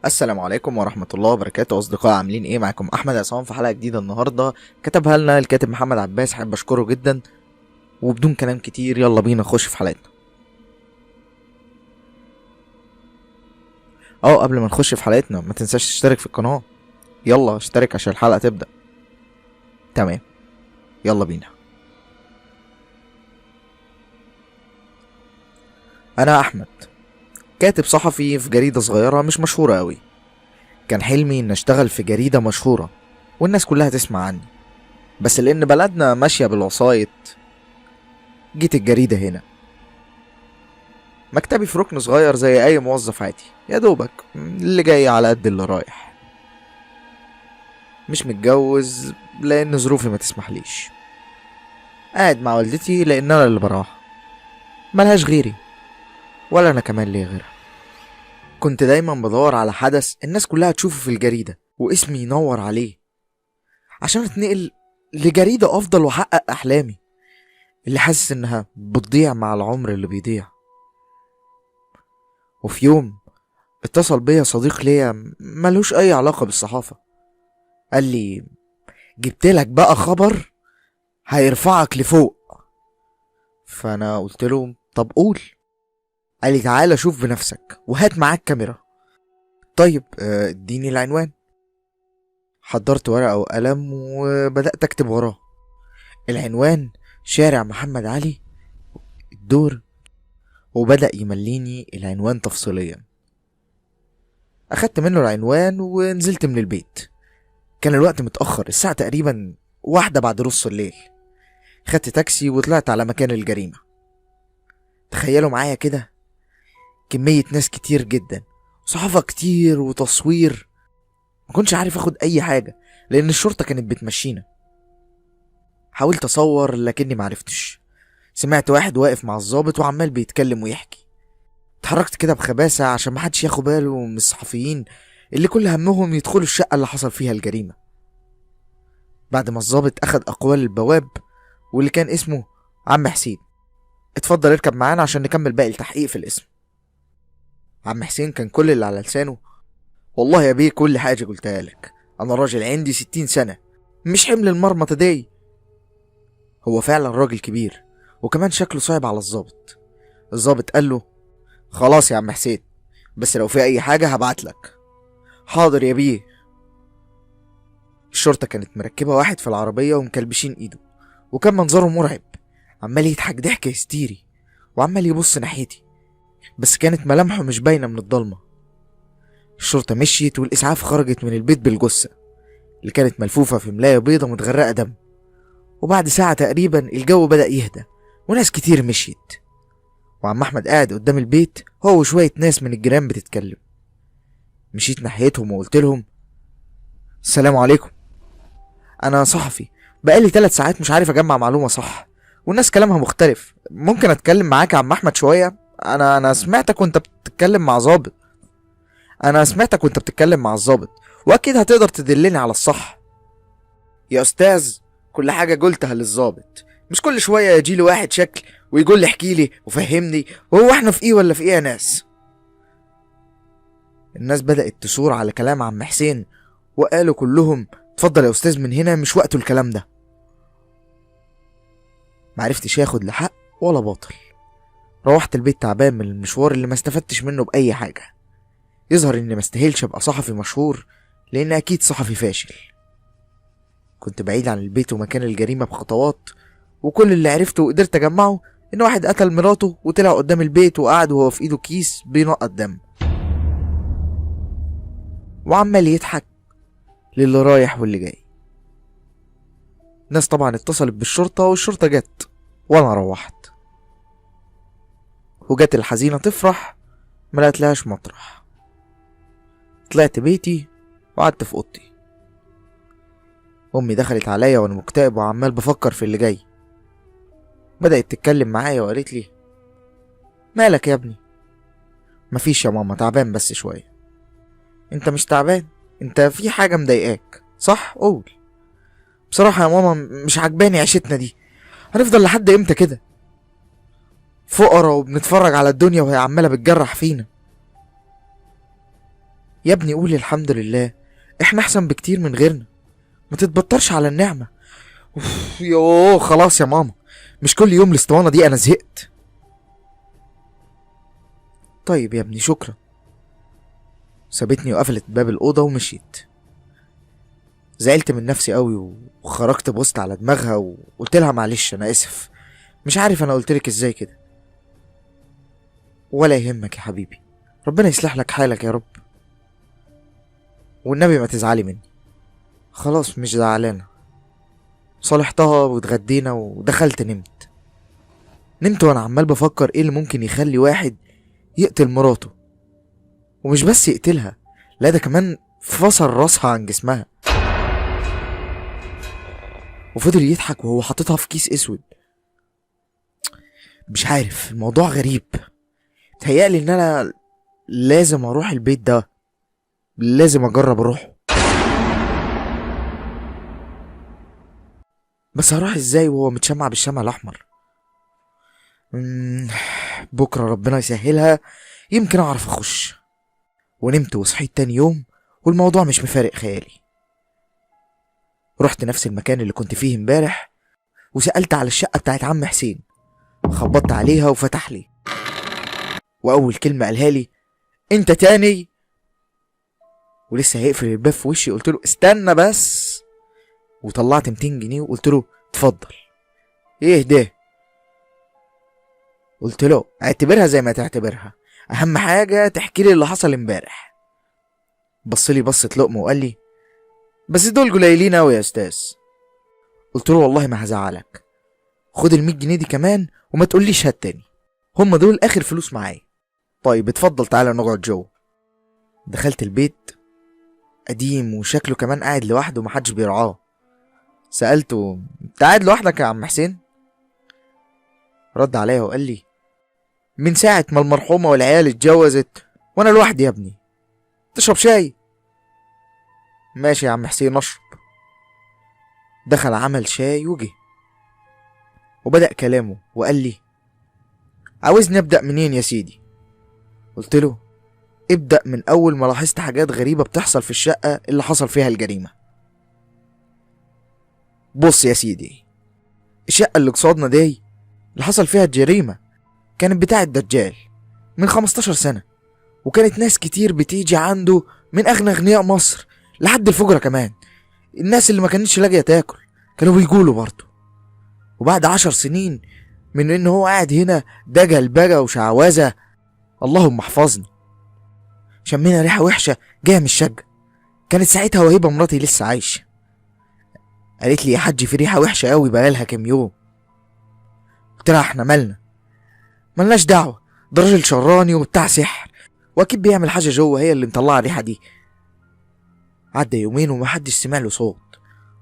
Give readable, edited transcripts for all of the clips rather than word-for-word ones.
السلام عليكم ورحمة الله وبركاته. أصدقاء عاملين إيه؟ معاكم أحمد عصام في حلقة جديدة النهاردة كتبها لنا الكاتب محمد عباس، حابب أشكره جدا. وبدون كلام كتير يلا بينا نخش في حلقتنا. قبل ما نخش في حلقتنا ما تنساش تشترك في القناة. يلا اشترك عشان الحلقة تبدأ. تمام، يلا بينا. أنا أحمد، كاتب صحفي في جريدة صغيرة مش مشهورة أوي. كان حلمي إن أشتغل في جريدة مشهورة والناس كلها تسمع عني، بس لأن بلدنا ماشية بالوسايط جيت الجريدة هنا. مكتبي في ركن صغير زي أي موظف عادي، يا دوبك اللي جاي على قد اللي رايح. مش متجوز لأن ظروفي ما تسمحليش. قاعد مع والدتي لأن أنا اللي براها، ملهاش غيري ولا أنا كمان ليا غيرها. كنت دايما بدور على حدث الناس كلها تشوفه في الجريدة واسمي ينور عليه، عشان اتنقل لجريدة أفضل وأحقق أحلامي اللي حاسس إنها بتضيع مع العمر اللي بيضيع. وفي يوم اتصل بيا صديق ليا ملوش أي علاقة بالصحافة، قال لي جبتلك بقى خبر هيرفعك لفوق. فأنا قلت له طب قول. قال لي تعالى شوف بنفسك وهات معاك كاميرا. طيب اديني العنوان. حضرت ورقة وقلم وبدأت أكتب وراه. العنوان شارع محمد علي الدور، وبدأ يمليني العنوان تفصيليا. أخدت منه العنوان ونزلت من البيت. كان الوقت متأخر، الساعة تقريبا 1 بعد نص الليل. خدت تاكسي وطلعت على مكان الجريمة. تخيلوا معايا كده، كمية ناس كتير جدا، صحافة كتير وتصوير. مكنش عارف اخد اي حاجة لان الشرطة كانت بتمشينا. حاولت اصور لكني معرفتش. سمعت واحد واقف مع الضابط وعمال بيتكلم ويحكي. اتحركت كده بخباثة عشان محدش ياخد باله من الصحفيين اللي كل همهم يدخلوا الشقة اللي حصل فيها الجريمة. بعد ما الضابط اخد اقوال البواب واللي كان اسمه عم حسين، اتفضل اركب معانا عشان نكمل باقي التحقيق في الاسم. عم حسين كان كل اللي على لسانه والله يا بيه كل حاجة قلتها لك، انا راجل عندي 60 سنة، مش حمل المرمطة دي. هو فعلا راجل كبير وكمان شكله صعب على الضابط. الضابط قال له خلاص يا عم حسين، بس لو في اي حاجة هبعتلك. حاضر يا بيه. الشرطة كانت مركبة واحد في العربية ومكلبشين ايده، وكان منظره مرعب، عمال يضحك ضحك هستيري وعمال يبص ناحيتي، بس كانت ملامحه مش باينة من الضلمة. الشرطة مشيت والإسعاف خرجت من البيت بالجثة اللي كانت ملفوفة في ملاية بيضة متغرقة دم. وبعد ساعة تقريبا الجو بدأ يهدى وناس كتير مشيت، وعم أحمد قاعد قدام البيت هو وشوية ناس من الجيران بتتكلم. مشيت ناحيتهم وقلت لهم السلام عليكم، أنا صحفي بقالي 3 ساعات مش عارف أجمع معلومة صح والناس كلامها مختلف، ممكن أتكلم معاك يا عم أحمد شوية؟ أنا سمعتك وأنت بتتكلم مع ظابط. وأكيد هتقدر تدلني على الصح. يا أستاذ كل حاجة قلتها للظابط، مش كل شوية يجيلي واحد شكل ويقول لي احكيلي وفهمني، وهو احنا في ايه ولا في ايه يا ناس؟ الناس بدأت تثور على كلام عم حسين وقالوا كلهم اتفضل يا أستاذ من هنا، مش وقته الكلام ده. معرفتش ياخد لحق ولا باطل. روحت البيت تعبان من المشوار اللي ما استفدتش منه بأي حاجة. يظهر اني ما استاهلش ابقى صحفي مشهور لان اكيد صحفي فاشل. كنت بعيد عن البيت ومكان الجريمة بخطوات، وكل اللي عرفته وقدرت اجمعه ان واحد قتل مراته وطلع قدام البيت وقعد وهو في ايده كيس بينقط دم وعمال يضحك للي رايح واللي جاي. ناس طبعا اتصلت بالشرطة والشرطة جت وانا روحت، وجت الحزينة تفرح ملقتلهاش مطرح. طلعت بيتي وقعدت في اوضتي. امي دخلت عليا وانا مكتئب وعمال بفكر في اللي جاي. بدأت تتكلم معايا وقالت لي مالك يا ابني؟ مفيش يا ماما، تعبان بس شوية. انت مش تعبان، انت في حاجة مضايقاك صح؟ قول. بصراحة يا ماما مش عجباني عيشتنا دي، هنفضل لحد امتى كده؟ فقرا وبنتفرج على الدنيا وهي عمالة بتجرح فينا. يا ابني قول الحمد لله، احنا احسن بكتير من غيرنا، ما تتبطرش على النعمة. اوف يوه خلاص يا ماما، مش كل يوم الاسطوانة دي، انا زهقت. طيب يا ابني شكرا. سابتني وقفلت باب الأوضة ومشيت. زعلت من نفسي قوي وخرجت بوست على دماغها وقلت لها معلش انا اسف، مش عارف انا قلتلك ازاي كده. ولا يهمك يا حبيبي، ربنا يصلح لك حالك يا رب، والنبي ما تزعلي مني. خلاص مش زعلانة. صالحتها واتغدينا ودخلت نمت وانا عمال بفكر ايه اللي ممكن يخلي واحد يقتل مراته، ومش بس يقتلها، لا ده كمان فصل راسها عن جسمها. وفضل يضحك وهو حاططها في كيس اسود. مش عارف، الموضوع غريب. تهيألي ان انا لازم اروح البيت ده، لازم اجرب اروحه. بس هروح ازاي وهو متشمع بالشمع الاحمر؟ بكره ربنا يسهلها، يمكن اعرف اخش. ونمت وصحيت تاني يوم والموضوع مش مفارق خيالي. رحت نفس المكان اللي كنت فيه امبارح وسألت على الشقة بتاعت عم حسين. خبطت عليها وفتح لي، واول كلمة قالها لي انت تاني؟ ولسه هيقفل الباب في وشي قلت له استنى بس، وطلعت 200 جنيه وقلت له اتفضل. ايه ده؟ قلت له اعتبرها زي ما تعتبرها، اهم حاجة تحكي لي اللي حصل امبارح. بصلي بصة لقمة وقال لي بس دول قليلين اوي يا استاذ. قلت له والله ما هزعلك، خد ال100 جنيه دي كمان وما تقوليش هات تاني، هم دول اخر فلوس معايا. طيب اتفضل تعالى نقعد جوه. دخلت البيت قديم وشكله كمان قاعد لوحده ومحدش بيرعاه. سألته انت قاعد لوحدك يا عم حسين؟ رد عليا وقال لي من ساعة ما المرحومة والعيال اتجوزت وانا لوحدي يا ابني، تشرب شاي؟ ماشي يا عم حسين اشرب. دخل عمل شاي وجه وبدأ كلامه وقال لي عاوزني ابدأ منين يا سيدي؟ قلت له ابدأ من اول ما لاحظت حاجات غريبة بتحصل في الشقة اللي حصل فيها الجريمة. بص يا سيدي، الشقة اللي قصادنا دي اللي حصل فيها الجريمة كانت بتاع الدجال من 15 سنة، وكانت ناس كتير بتيجي عنده من اغنى اغنياء مصر لحد الفجرة كمان. الناس اللي ما كانتش لاقية تاكل كانوا بيقولوا برضه. وبعد 10 سنين من ان هو قاعد هنا دجل بقى وشعوذة، اللهم احفظني، شمينا ريحة وحشة جاية من الشقة. كانت ساعتها وهيبة مراتي لسه عايشة. قالت لي يا حاج في ريحة وحشة قوي بقالها كام يوم. قلت لها احنا ملناش دعوة، ده راجل شراني وبتاع سحر واكيد بيعمل حاجة جوه هي اللي مطلعة الريحة دي. عدى يومين ومحدش سمع له صوت،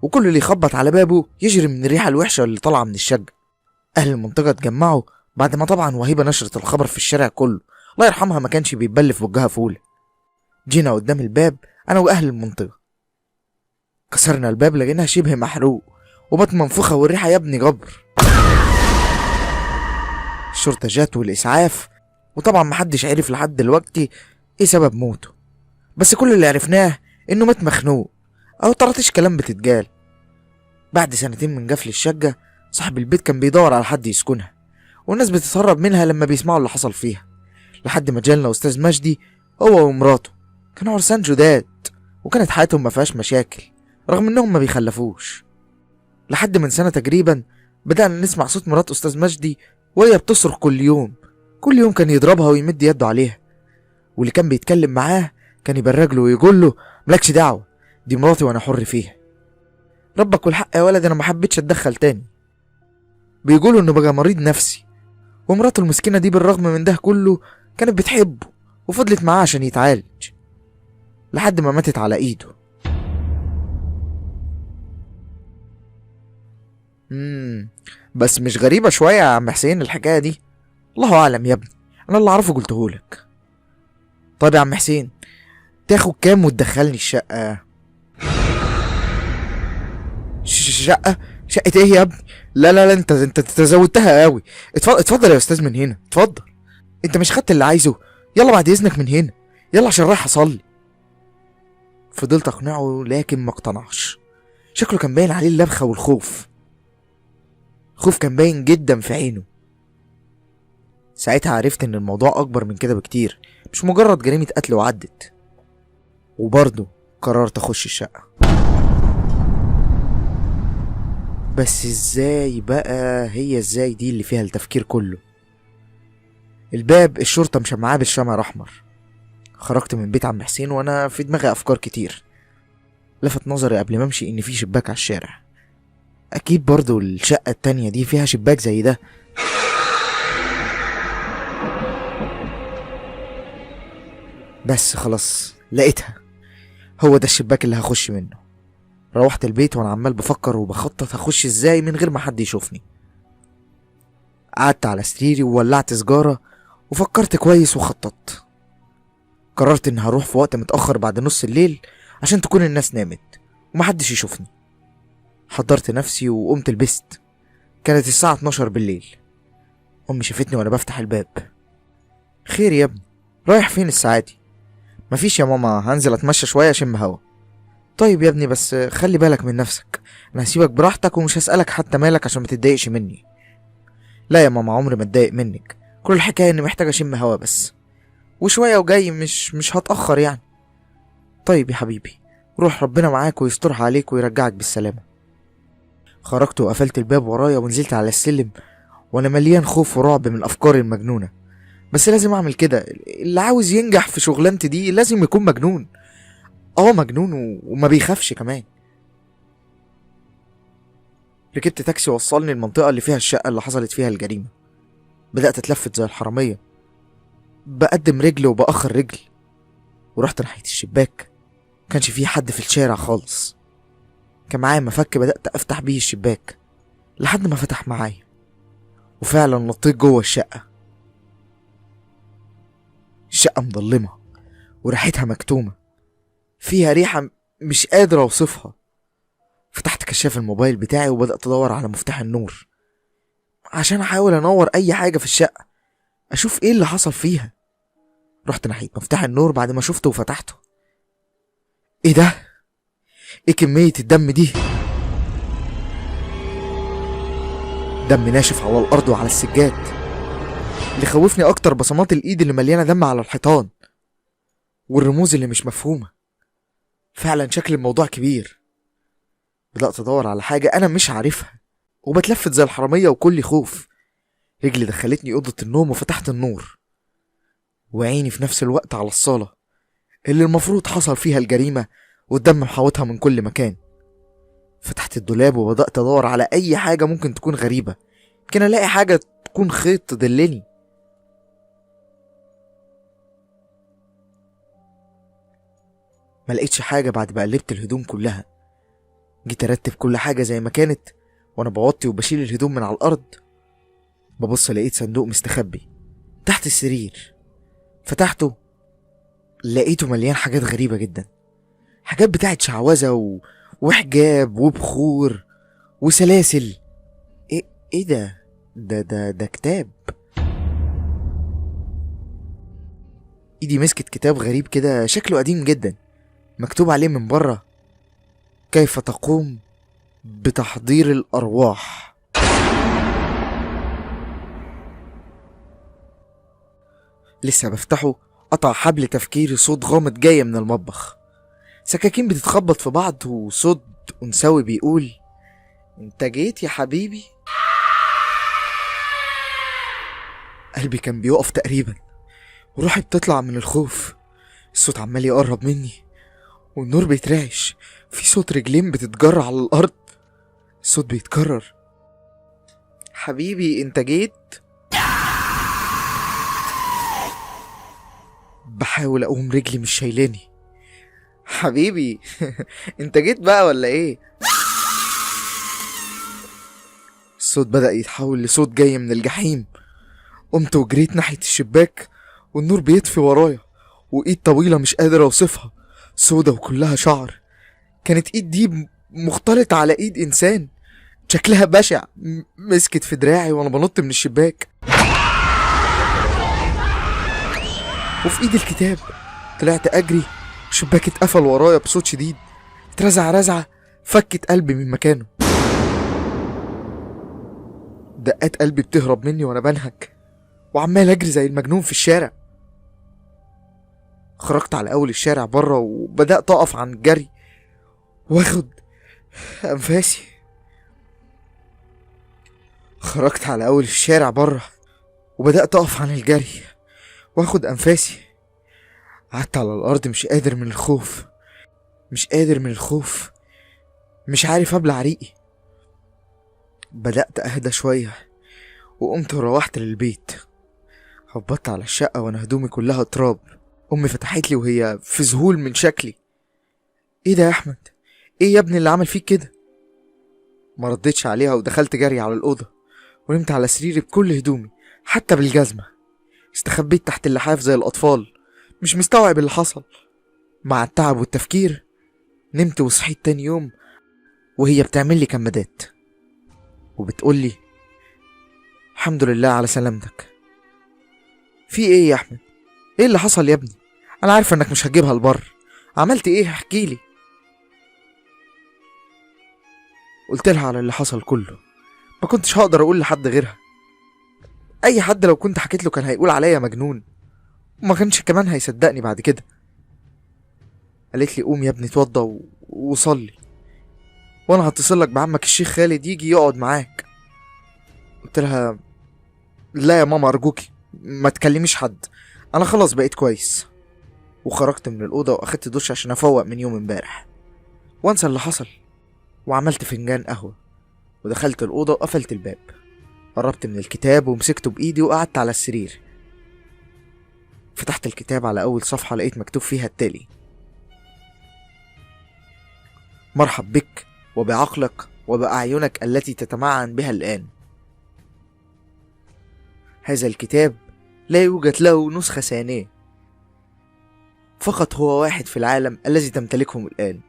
وكل اللي يخبط على بابه يجري من الريحة الوحشة اللي طالعة من الشقة. اهل المنطقة اتجمعوا بعد ما طبعا وهيبة نشرت الخبر في الشارع كله، الله يرحمها ما كانش بيتبل في وجهها فول. جينا قدام الباب انا واهل المنطقة، كسرنا الباب لقيناها شبه محروق وبات منفوخة والريحة يا ابني جبر. الشرطة جات والاسعاف، وطبعا محدش عرف لحد دلوقتي ايه سبب موته، بس كل اللي عرفناه انه مات مخنوق او طرطش كلام بتتجال. بعد 2 من قفل الشقة صاحب البيت كان بيدور على حد يسكنها، والناس بتتهرب منها لما بيسمعوا اللي حصل فيها، لحد ما جالنا استاذ مجدي هو ومراته. كانوا عرسان جداد وكانت حياتهم ما فيهاش مشاكل رغم انهم ما بيخلفوش. لحد من سنة تقريبا بدأنا نسمع صوت مرات استاذ مجدي وهي بتصرخ كل يوم. كل يوم كان يضربها ويمد يده عليها، واللي كان بيتكلم معاه كان يبرج له ويقول له مالكش دعوة، دي مراتي وانا حر فيها. ربك والحق يا ولد انا ما حبيتش اتدخل تاني. بيقولوا انه بقى مريض نفسي، ومراته المسكينة دي بالرغم من ده كله كانت بتحبه وفضلت معاه عشان يتعالج لحد ما ماتت على ايده. بس مش غريبة شوية يا عم حسين الحكاية دي؟ الله اعلم يا ابني، انا اللي اعرفه قلتهولك. طيب يا عم حسين تاخد كام وتدخلني الشقة؟ شقة؟ شقة ايه يا ابني؟ لا انت زودتها قوي. اتفضل يا استاذ من هنا، اتفضل. انت مش خدت اللي عايزه؟ يلا بعد اذنك من هنا، يلا عشان رايح اصلي. فضلت اقنعه لكن ما اقتنعش. شكله كان باين عليه اللبخة والخوف. خوف كان باين جدا في عينه. ساعتها عرفت ان الموضوع اكبر من كده بكتير، مش مجرد جريمة قتل وعدت. وبرضه قررت اخش الشقة. بس ازاي بقى؟ هي ازاي دي اللي فيها التفكير كله. الباب الشرطة مشمعاه بالشمع الأحمر. خرجت من بيت عم حسين وانا في دماغي افكار كتير. لفت نظري قبل ما امشي ان في شباك على الشارع. اكيد برضو الشقة التانية دي فيها شباك زي ده. بس خلاص لقيتها، هو ده الشباك اللي هخش منه. روحت البيت وانا عمال بفكر وبخطط هخش ازاي من غير ما حد يشوفني. قعدت على سريري وولعت سجارة وفكرت كويس وخططت. قررت اني هروح في وقت متأخر بعد نص الليل عشان تكون الناس نامت ومحدش يشوفني. حضرت نفسي وقمت لبست. كانت الساعة 12 بالليل. امي شافتني وانا بفتح الباب. خير يا ابني، رايح فين الساعة دي؟ مفيش يا ماما، هنزل اتمشى شوية اشم هوا. طيب يا ابني بس خلي بالك من نفسك، انا هسيبك براحتك ومش هسألك حتى مالك عشان ما تتضايقش مني. لا يا ماما، عمري ما اتضايق منك، كل الحكاية اني محتاج اشم هوا بس، وشوية وجاي، مش هتأخر يعني. طيب يا حبيبي، روح، ربنا معاك ويسترها عليك ويرجعك بالسلامة. خرجت وقفلت الباب ورايا ونزلت على السلم وانا مليان خوف ورعب من افكاري المجنونة. بس لازم اعمل كده، اللي عاوز ينجح في شغلانتي دي لازم يكون مجنون. مجنون وما بيخافش كمان. ركبت تاكسي وصلني المنطقة اللي فيها الشقة اللي حصلت فيها الجريمة. بدأت اتلفت زي الحرامية، بقدم رجل وبأخر رجل، ورحت ناحية الشباك. مكانش فيه حد في الشارع خالص. كان معايا مفك بدأت افتح بيه الشباك لحد ما فتح معايا، وفعلا نطيت جوه الشقة. الشقة مظلمة وريحتها مكتومة، فيها ريحة مش قادر اوصفها. فتحت كشاف الموبايل بتاعي وبدأت ادور على مفتاح النور عشان احاول انور اي حاجة في الشقة، اشوف ايه اللي حصل فيها. رحت ناحية مفتاح النور بعد ما شفته وفتحته. ايه ده؟ ايه كمية الدم دي؟ دم ناشف على الارض وعلى السجاد. اللي خوفني اكتر بصمات الايد اللي مليانة دم على الحيطان، والرموز اللي مش مفهومة. فعلا شكل الموضوع كبير. بدأت ادور على حاجة انا مش عارفها وبتلفت زي الحرامية وكل خوف. رجلي دخلتني اوضة النوم وفتحت النور، وعيني في نفس الوقت على الصالة اللي المفروض حصل فيها الجريمة والدم محاوطها من كل مكان. فتحت الدولاب وبدأت ادور على اي حاجة ممكن تكون غريبة، يمكن الاقي حاجة تكون خيط تدلني. ما لقيتش حاجة بعد ما قلبت الهدوم كلها. جيت ارتب كل حاجة زي ما كانت وانا بوطي وبشيل الهدوم من على الارض. ببص لقيت صندوق مستخبي تحت السرير. فتحته لقيته مليان حاجات غريبة جدا، حاجات بتاعت شعوذة وحجاب وبخور وسلاسل. ايه ده كتاب. ايدي مسكت كتاب غريب كده شكله قديم جدا، مكتوب عليه من بره: كيف تقوم بتحضير الارواح. لسه بفتحه قطع حبل تفكيري صوت غامض جاي من المطبخ. سكاكين بتتخبط في بعض وصوت انثوي بيقول: انت جيت يا حبيبي. قلبي كان بيقف تقريبا وروحي بتطلع من الخوف. الصوت عمال يقرب مني والنور بيترعش. في صوت رجلين بتتجر على الارض. الصوت بيتكرر: حبيبي انت جيت. بحاول اقوم رجلي مش شايلاني. حبيبي انت جيت بقى ولا ايه؟ الصوت بدأ يتحول لصوت جاي من الجحيم. قمت وجريت ناحية الشباك والنور بيطفي ورايا، وايد طويلة مش قادر اوصفها، سودة وكلها شعر. كانت ايد دي مختلطة على ايد انسان، شكلها بشع. مسكت في دراعي وانا بنط من الشباك، وفي ايد الكتاب. طلعت اجري الشباك اتقفل ورايا بصوت شديد، اترزع رزعة فكت قلبي من مكانه. دقات قلبي بتهرب مني وانا بنهج وعمال اجري زي المجنون في الشارع. خرجت على اول الشارع بره وبدأت اقف عن الجري واخد انفاسي. خرجت على اول الشارع بره وبدأت اقف عن الجري واخد انفاسي. قعدت على الارض مش قادر من الخوف، مش قادر من الخوف، مش عارف ابلع ريقي. بدأت اهدى شوية وقمت وروحت للبيت. هبطت على الشقة وانا هدومي كلها تراب. امي فتحت لي وهي في ذهول من شكلي. ايه ده يا احمد؟ ايه يا ابني اللي عمل فيك كده؟ ما ردتش عليها ودخلت جري على الأوضة ونمت على سريري بكل هدومي حتى بالجزمة. استخبيت تحت اللحاف زي الأطفال مش مستوعب اللي حصل. مع التعب والتفكير نمت وصحيت تاني يوم وهي بتعمل لي كمادات وبتقولي الحمد لله على سلامتك. في ايه يا احمد؟ ايه اللي حصل يا ابني؟ انا عارفه انك مش هتجيبها البر. عملت ايه؟ احكيلي. قلت لها على اللي حصل كله. ما كنتش هقدر اقول لحد غيرها. اي حد لو كنت حكيت له كان هيقول عليا مجنون وما كانش كمان هيصدقني بعد كده. قالت لي قوم يا ابني اتوضى وصلي وانا هتصل لك بعمك الشيخ خالد يجي يقعد معاك. قلت لها لا يا ماما ارجوكي ما تكلميش حد، انا خلاص بقيت كويس. وخرجت من الاوضه واخدت دش عشان افوق من يوم امبارح وانسى اللي حصل. وعملت فنجان قهوه ودخلت الاوضه وقفلت الباب. قربت من الكتاب ومسكته بايدي وقعدت على السرير. فتحت الكتاب على اول صفحه لقيت مكتوب فيها التالي: مرحب بك وبعقلك وبأعينك التي تتمعن بها الآن. هذا الكتاب لا يوجد له نسخة ثانية، فقط هو واحد في العالم الذي تمتلكهم الآن.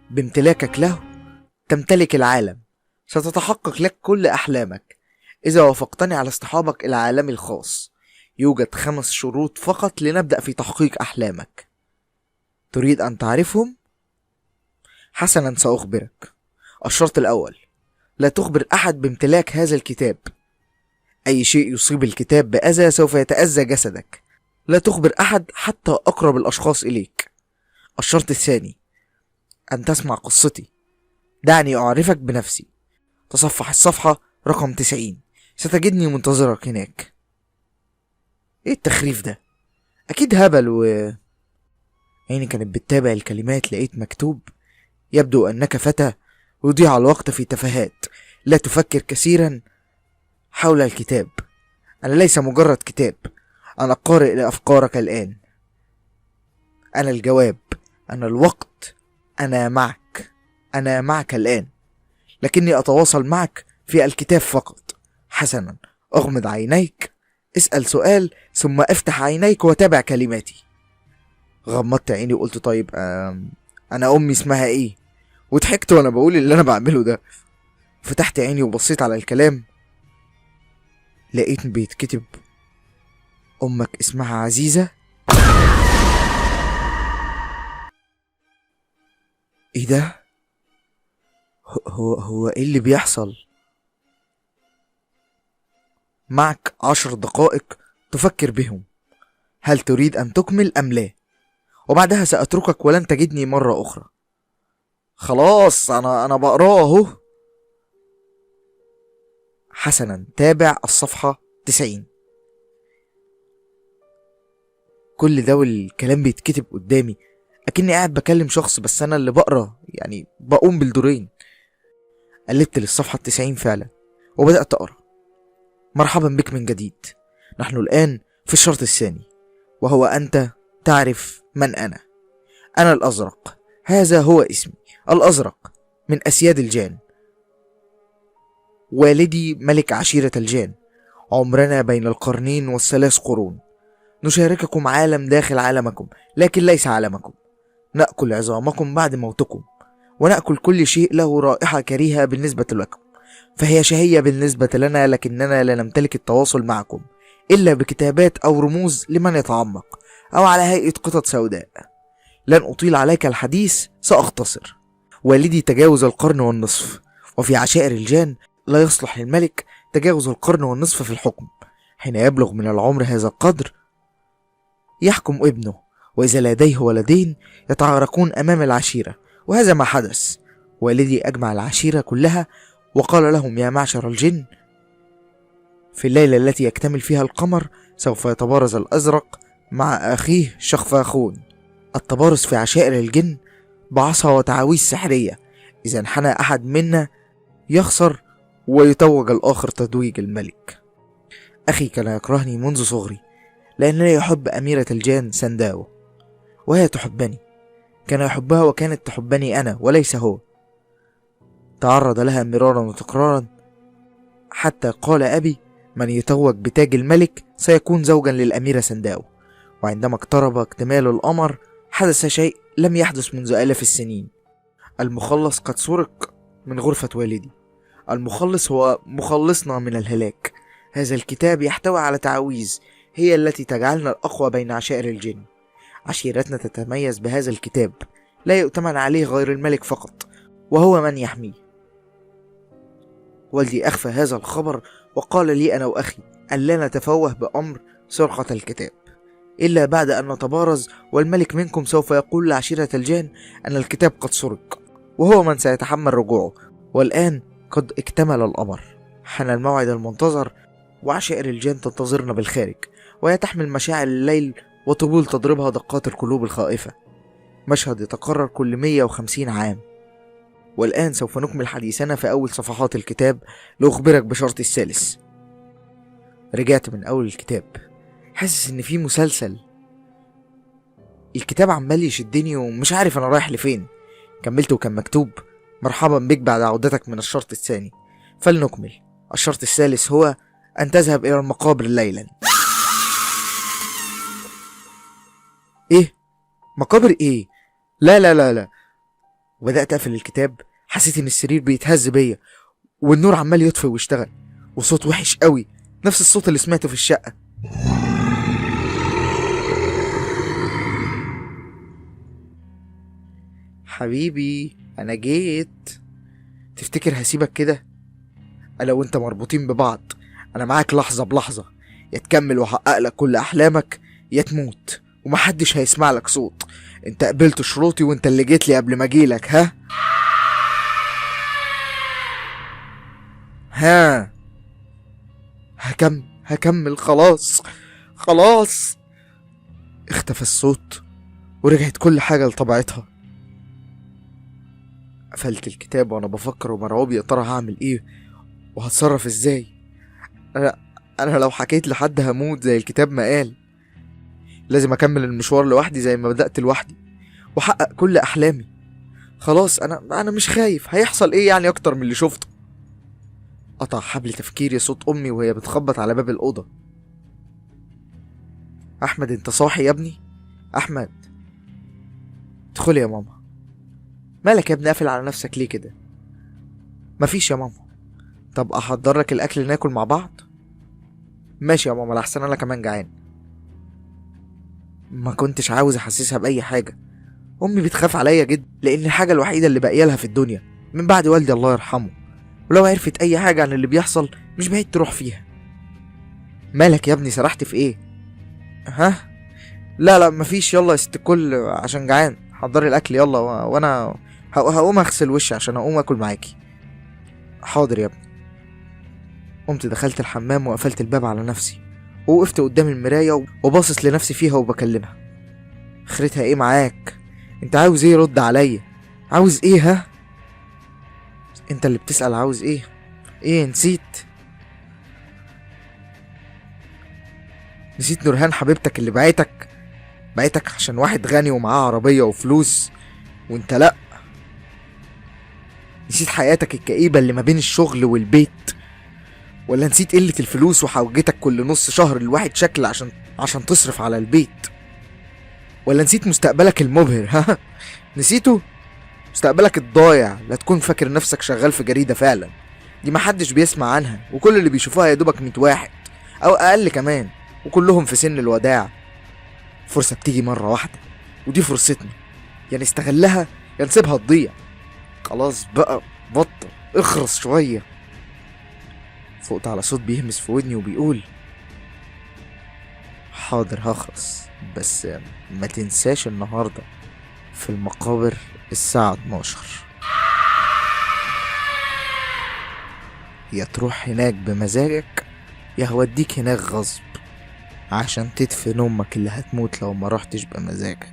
بامتلاكك له تمتلك العالم. ستتحقق لك كل أحلامك إذا وافقتني على اصطحابك إلى عالمي الخاص. يوجد 5 شروط فقط لنبدأ في تحقيق أحلامك. تريد أن تعرفهم؟ حسنا سأخبرك. الشرط الأول: لا تخبر أحد بامتلاك هذا الكتاب. أي شيء يصيب الكتاب بأذى سوف يتأذى جسدك. لا تخبر أحد حتى أقرب الأشخاص إليك. الشرط الثاني: أن تسمع قصتي. دعني أعرفك بنفسي. تصفح الصفحة رقم 90، ستجدني منتظرك هناك. إيه التخريف ده؟ أكيد هبل. عيني كانت بتتابع الكلمات لقيت مكتوب: يبدو أنك فتى يضيع الوقت في تفاهات، لا تفكر كثيرا حول الكتاب. أنا ليس مجرد كتاب، أنا قارئ لأفكارك الآن. أنا الجواب، أنا الوقت، أنا معك، أنا معك الآن، لكني أتواصل معك في الكتاب فقط. حسنا، أغمض عينيك، اسأل سؤال ثم افتح عينيك وتابع كلماتي. غمضت عيني وقلت طيب أنا أمي اسمها إيه؟ وضحكت وأنا بقول اللي أنا بعمله ده. فتحت عيني وبصيت على الكلام لقيت بيتكتب: أمك اسمها عزيزة. إيه ده؟ هو إيه اللي بيحصل؟ معك 10 دقائق تفكر بهم. هل تريد أن تكمل أم لا؟ وبعدها سأتركك ولن تجدني مرة أخرى. خلاص أنا بقراه أهو. حسنا، تابع الصفحة 90. كل ده والكلام بيتكتب قدامي أكني قاعد بكلم شخص، بس أنا اللي بقرا، يعني بقوم بالدورين. قلبت للصفحة 90 فعلا وبدأت أقرأ: مرحبا بك من جديد. نحن الآن في الشرط الثاني، وهو أنت تعرف من أنا. أنا الأزرق، هذا هو اسمي، الأزرق من أسياد الجان. والدي ملك عشيرة الجان. عمرنا بين القرنين والثلاث قرون. نشارككم عالم داخل عالمكم، لكن ليس عالمكم. نأكل عظامكم بعد موتكم، ونأكل كل شيء له رائحة كريهة بالنسبة لكم، فهي شهية بالنسبة لنا، لكننا لا نمتلك التواصل معكم إلا بكتابات أو رموز لمن يتعمق. أو على هيئة قطط سوداء. لن أطيل عليك الحديث، سأختصر. والدي تجاوز القرن والنصف، وفي عشائر الجان لا يصلح للملك تجاوز القرن والنصف في الحكم. حين يبلغ من العمر هذا القدر يحكم ابنه، وإذا لديه ولدين يتعاركون أمام العشيرة، وهذا ما حدث. والدي أجمع العشيرة كلها وقال لهم: يا معشر الجن، في الليلة التي يكتمل فيها القمر سوف يتبارز الأزرق مع أخيه شخفاخون. التبارز في عشائر الجن بعصا وتعاويذ سحرية، إذا انحنى أحد منا يخسر ويتوج الآخر تتويج الملك. أخي كان يكرهني منذ صغري لأنني يحب أميرة الجان سنداو، وهي تحبني. كان يحبها وكانت تحبني أنا وليس هو. تعرض لها مرارا وتكرارا حتى قال أبي: من يتوج بتاج الملك سيكون زوجا للأميرة سنداو. وعندما اقترب اكتمال القمر حدث شيء لم يحدث منذ آلاف السنين. المخلص قد سرق من غرفة والدي. المخلص هو مخلصنا من الهلاك. هذا الكتاب يحتوي على تعاويذ هي التي تجعلنا الأقوى بين عشائر الجن. عشيرتنا تتميز بهذا الكتاب، لا يؤتمن عليه غير الملك فقط، وهو من يحميه. والدي أخفى هذا الخبر وقال لي أنا وأخي أن لا نتفوه بأمر سرقة الكتاب إلا بعد أن نتبارز، والملك منكم سوف يقول لعشيرة الجان أن الكتاب قد سرق، وهو من سيتحمل رجوعه. والآن قد اكتمل الأمر، حان الموعد المنتظر، وعشائر الجان تنتظرنا بالخارج، وهي تحمل مشاعل الليل وطبول تضربها دقات القلوب الخائفة. مشهد يتكرر كل 150 عام. والآن سوف نكمل حديثنا في أول صفحات الكتاب لأخبرك بشرطي الثالث. رجعت من أول الكتاب حاسس إن في مسلسل. الكتاب عمال يشدني ومش عارف أنا رايح لفين. كملت وكان مكتوب: مرحبا بك بعد عودتك من الشرط الثاني. فلنكمل. الشرط الثالث هو أن تذهب إلى المقابر ليلا. إيه؟ مقابر إيه؟ لا لا لا لا. وبدأت أقفل الكتاب. حسيت إن السرير بيتهز بيا، والنور عمال يطفي ويشتغل، وصوت وحش قوي نفس الصوت اللي سمعته في الشقة. حبيبي أنا جيت. تفتكر هسيبك كده؟ أنا وأنت مربوطين ببعض. أنا معاك لحظة بلحظة، يا تكمل وأحقق لك كل أحلامك يا تموت ومحدش هيسمع لك صوت. أنت قبلت شروطي وأنت اللي جيت لي قبل ما أجيلك. ها هكمل. خلاص. اختفى الصوت ورجعت كل حاجة لطبيعتها. قفلت الكتاب وانا بفكر ومرعوب، يا ترى هعمل ايه وهتصرف ازاي. انا لو حكيت لحد هموت زي الكتاب ما قال. لازم اكمل المشوار لوحدي زي ما بدأت لوحدي واحقق كل احلامي. خلاص انا مش خايف. هيحصل ايه يعني اكتر من اللي شفته؟ قطع حبل تفكيري صوت امي وهي بتخبط على باب الاوضه. احمد انت صاحي يا ابني؟ احمد ادخل يا ماما. مالك يا ابني قافل على نفسك ليه كده؟ مفيش يا ماما. طب احضر لك الاكل ناكل مع بعض؟ ماشي يا ماما، لحسن انا كمان جعان. ما كنتش عاوز احسسها باي حاجه. امي بتخاف عليا جدا لان الحاجه الوحيده اللي باقيه لها في الدنيا من بعد والدي الله يرحمه، ولو عرفت اي حاجه عن اللي بيحصل مش بعيد تروح فيها. مالك يا ابني سرحت في ايه؟ لا مفيش. يلا يا ست الكل عشان جعان. حضري الاكل يلا وانا هقوم اغسل وشي عشان اقوم اكل معاكي. حاضر يا ابني. قمت دخلت الحمام وقفلت الباب على نفسي، ووقفت قدام المرايه وباصص لنفسي فيها وبكلمها. اخرتها ايه معاك؟ انت عاوز ايه؟ رد عليا. عاوز ايه؟ انت اللي بتسأل عاوز ايه؟ ايه نسيت نورهان حبيبتك اللي بعتك عشان واحد غني ومعاه عربية وفلوس وانت لأ؟ نسيت حياتك الكئيبة اللي ما بين الشغل والبيت؟ ولا نسيت قلة الفلوس وحوجتك كل نص شهر الواحد شكل عشان تصرف على البيت؟ ولا نسيت مستقبلك المبهر؟ نسيته؟ مستقبلك الضايع. لا تكون فاكر نفسك شغال في جريدة فعلا، دي محدش بيسمع عنها وكل اللي بيشوفوها يا دوبك 100 واحد او اقل كمان، وكلهم في سن الوداع. فرصة بتيجي مرة واحدة، ودي فرصتنا، يا نستغلها يا نسيبها تضيع. خلاص بقى، بطل، اخرس شوية. فقت على صوت بيهمس في ودني وبيقول: حاضر هخرس، بس ما تنساش النهاردة في المقابر الساعة 12. يا تروح هناك بمزاجك يا هوديك هناك غصب، عشان تدفن امك اللي هتموت لو ما رحتش بمزاجك.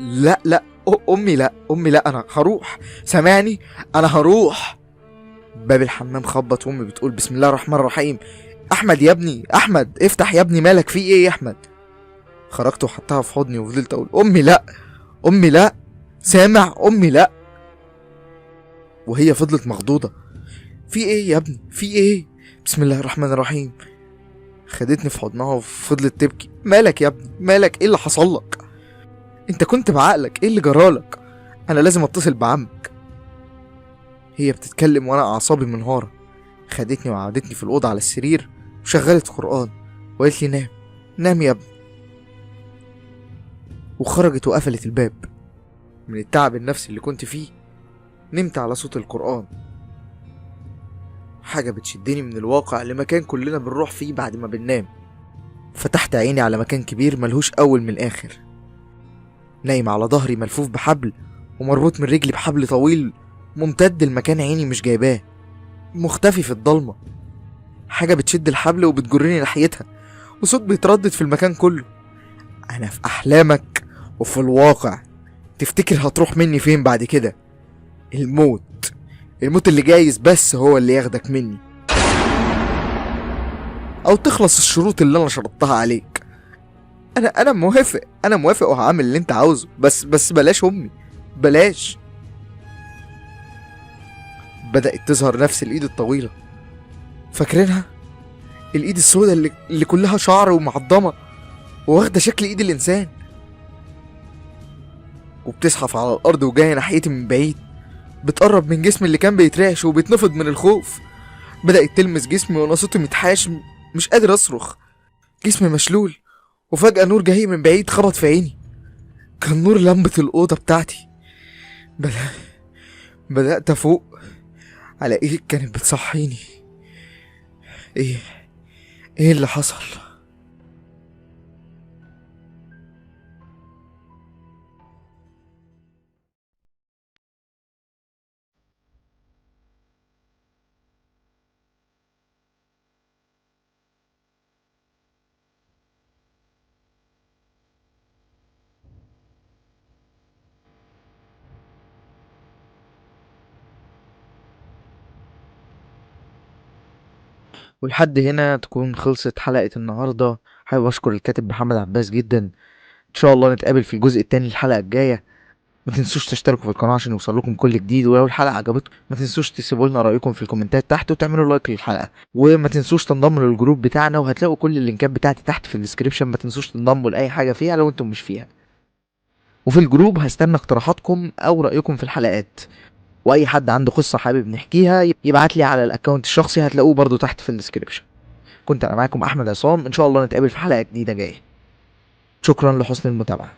لا لا، امي لا، امي لا، انا هروح، سامعني، انا هروح. باب الحمام خبط وامي بتقول: بسم الله الرحمن الرحيم. احمد يا ابني، احمد افتح يا ابني، مالك في ايه يا احمد؟ خرجت وحطها في حضني وفضلت اقول: امي لا، امي لا، سامع، امي لا. وهي فضلت مخضوضه: في ايه يا ابني، في ايه؟ بسم الله الرحمن الرحيم. خدتني في حضنها وفضلت تبكي: مالك يا ابني، مالك، ايه اللي حصل لك؟ انت كنت بعقلك، ايه اللي جرالك؟ انا لازم اتصل بعمك. هي بتتكلم وانا اعصابي منهارة. خدتني وقعدتني في الأوضة على السرير وشغلت قرآن وقالت لي: نام، نام يا ابني. وخرجت وقفلت الباب. من التعب النفسي اللي كنت فيه نمت على صوت القرآن. حاجة بتشدني من الواقع لمكان كلنا بنروح فيه بعد ما بننام. فتحت عيني على مكان كبير ملهوش أول من آخر. نايم على ظهري ملفوف بحبل ومربوط من رجلي بحبل طويل ممتد لمكان عيني مش جايباه، مختفي في الضلمة. حاجة بتشد الحبل وبتجرني ناحيتها، وصوت بيتردد في المكان كله: أنا في أحلامك وفي الواقع. تفتكر هتروح مني فين بعد كده؟ الموت، الموت اللي جايز بس هو اللي ياخدك مني، أو تخلص الشروط اللي أنا شرطتها عليك. أنا موافق، أنا موافق وهعمل اللي أنت عاوزه، بس بلاش أمي، بلاش. بدأت تظهر نفس الإيد الطويلة، فاكرينها؟ الإيد السوداء اللي كلها شعر ومعضمة واخدة شكل إيد الإنسان، وبتزحف على الأرض وجاية ناحيتي من بعيد، بتقرب من جسمي اللي كان بيترعش وبيتنفض من الخوف. بدأت تلمس جسمي وأنا صوتي متحاش، مش قادر أصرخ، جسمي مشلول. وفجأة نور جاي من بعيد خبط في عيني، كان نور لمبة الأوضة بتاعتي. بدأت أفوق على إيد كانت بتصحيني. إيه إيه اللي حصل؟ ولحد هنا تكون خلصت حلقة النهاردة. حابب أشكر الكاتب محمد عباس جدا. إن شاء الله نتقابل في الجزء التاني الحلقة الجاية. ما تنسوش تشتركوا في القناة عشان يوصل لكم كل جديد، ولو الحلقة عجبتكم ما تنسوش تسيبوا لنا رأيكم في الكومنتات تحت وتعملوا لايك للحلقة، وما تنسوش تنضموا للجروب بتاعنا، وهتلاقوا كل اللينكات بتاعتي تحت في الديسكريبشن. ما تنسوش تنضموا لأي حاجة فيها لو انتم مش فيها. وفي الجروب هستنى اقتراحاتكم او رأيكم في الحلقات، واي حد عنده قصة حابب نحكيها يبعت لي على الاكونت الشخصي، هتلاقوه برضو تحت في الديسكريبشن. كنت انا معاكم احمد عصام، ان شاء الله نتقابل في حلقة جديدة جاية. شكرا لحسن المتابعة.